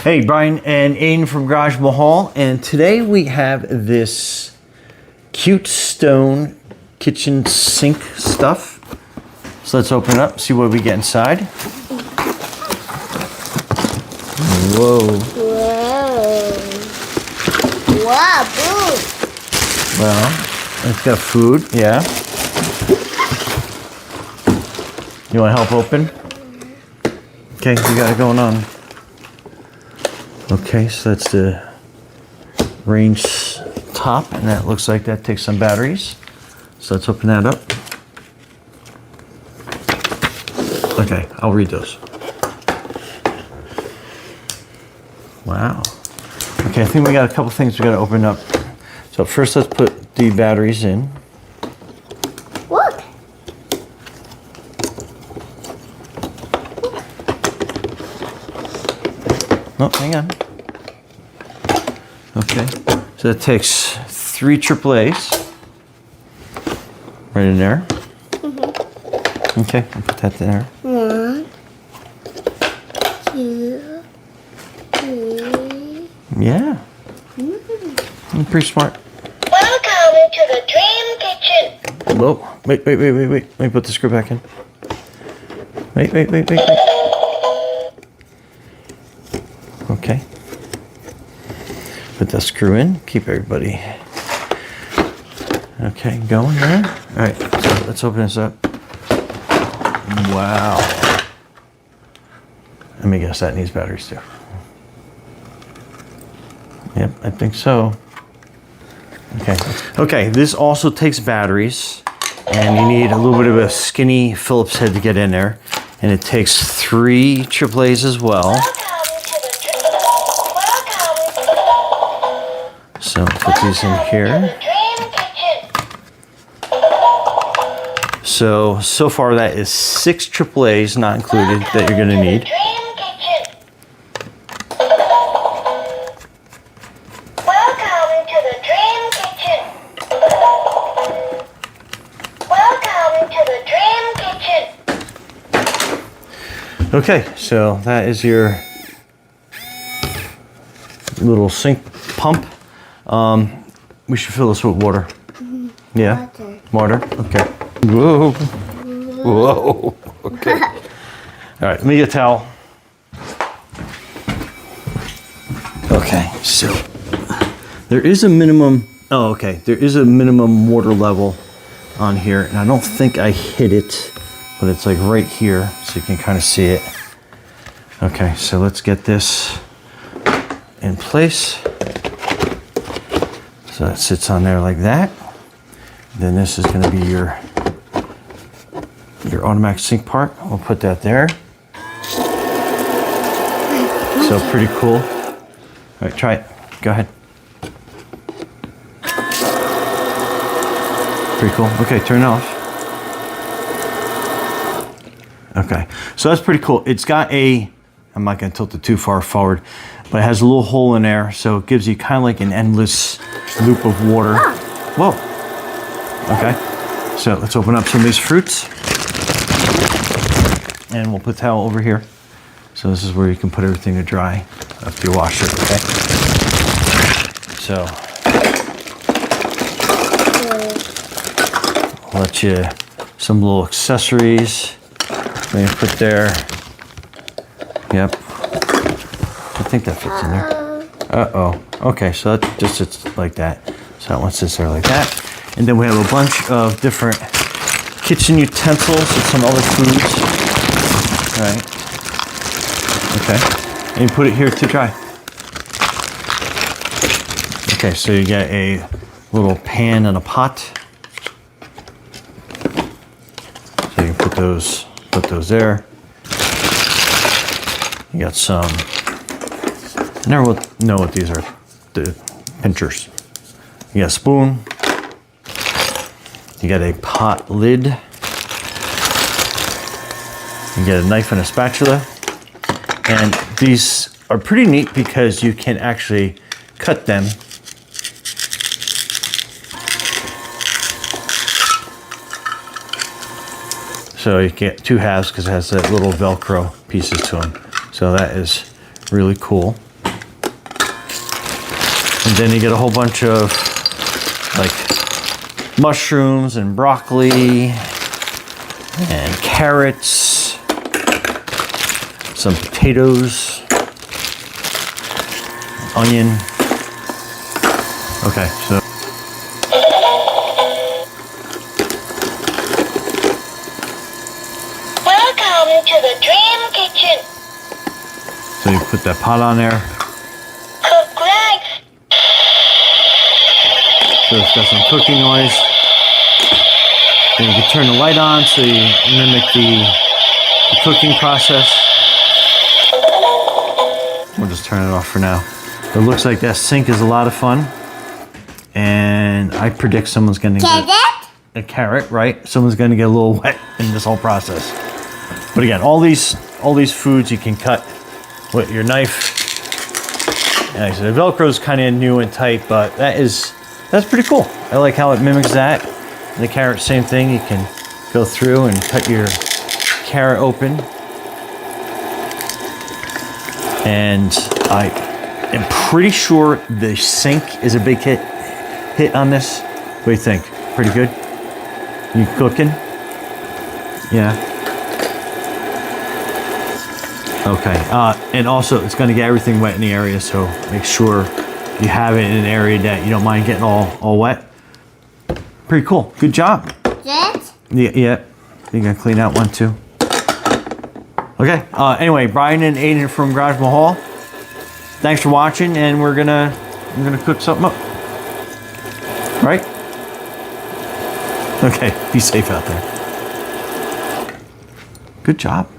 Hey, Brian and Aiden from Garage Mahal, and today we have this CuteStone kitchen sink stuff. So let's open it up, see what we get inside. Whoa. Whoa. Wow, food. Well, it's got food, yeah. You want to help open? Okay, you got it going on. Okay, so that's the range top, and that looks like that takes some batteries. So let's open that up. Okay, I'll read those. Wow. Okay, I think we got a couple things we got to open up. So first, let's put the batteries in. Look. Oh, hang on. Okay, so that takes 3 AAAs right in there. Mm-hmm. Okay, I'll put that there. 1, 2, 3. Yeah. I'm pretty smart. Welcome to the Dream Kitchen. Whoa, wait. Let me put the screw back in. Wait. Okay. Put that screw in. Keep everybody. Okay, going there. All right, so let's open this up. Wow. Let me guess, that needs batteries too. Yep, I think so. Okay, this also takes batteries, and you need a little bit of a skinny Phillips head to get in there, and it takes 3 AAAs as well. So put these in here. So far that is 6 AAAs, not included, that you're gonna need. Okay, so that is your little sink pump. We should fill this with water. Mm-hmm. Yeah? Water? Okay. Whoa. Okay. All right, let me get a towel. Okay, so there is a minimum, there is a minimum water level on here, and I don't think I hit it, but it's like right here, so you can kind of see it. Okay, so let's get this in place. So that sits on there like that. Then this is going to be your automatic sink part. We'll put that there. So pretty cool. All right, try it. Go ahead. Pretty cool. Okay, turn it off. Okay, so that's pretty cool. It's got I'm not going to tilt it too far forward, but it has a little hole in there, so it gives you kind of like an endless loop of water. Whoa. Okay, so let's open up some of these fruits. And we'll put a towel over here. So this is where you can put everything to dry after you wash it, okay? So, I'll let you, some little accessories. Maybe put there. Yep. I think that fits in there. Uh-oh. Okay, so that just sits like that. So that one sits there like that. And then we have a bunch of different kitchen utensils and some other foods. All right. Okay. And you put it here to dry. Okay, so you get a little pan and a pot. So you can put those there. You got some, I never know what these are, the pinchers. You got a spoon. You got a pot lid. You get a knife and a spatula. And these are pretty neat because you can actually cut them. So you get 2 halves because it has that little Velcro pieces to them. So that is really cool. And then you get a whole bunch of like mushrooms and broccoli and carrots, some potatoes, onion. Okay, so Welcome to the Dream Kitchen. so you put that pot on there. Cook rice. So it's got some cooking noise. Then you can turn the light on so you mimic the cooking process. We'll just turn it off for now. It looks like that sink is a lot of fun. And I predict someone's gonna get a carrot, right? Someone's gonna get a little wet in this whole process. But again, all these foods you can cut with your knife. And like I said, the Velcro is kind of new and tight, but that's pretty cool. I like how it mimics that. And the carrot, same thing. You can go through and cut your carrot open. And I am pretty sure the sink is a big hit on this. What do you think? Pretty good? You cooking? Yeah. Okay. And also, it's going to get everything wet in the area, so make sure you have it in an area that you don't mind getting all wet. Pretty cool. Good job. That? Yeah. You got to clean that one too. Okay. Anyway, Brian and Aiden from Garage Mahal. Thanks for watching, and we're gonna cook something up. Right? Okay. Be safe out there. Good job.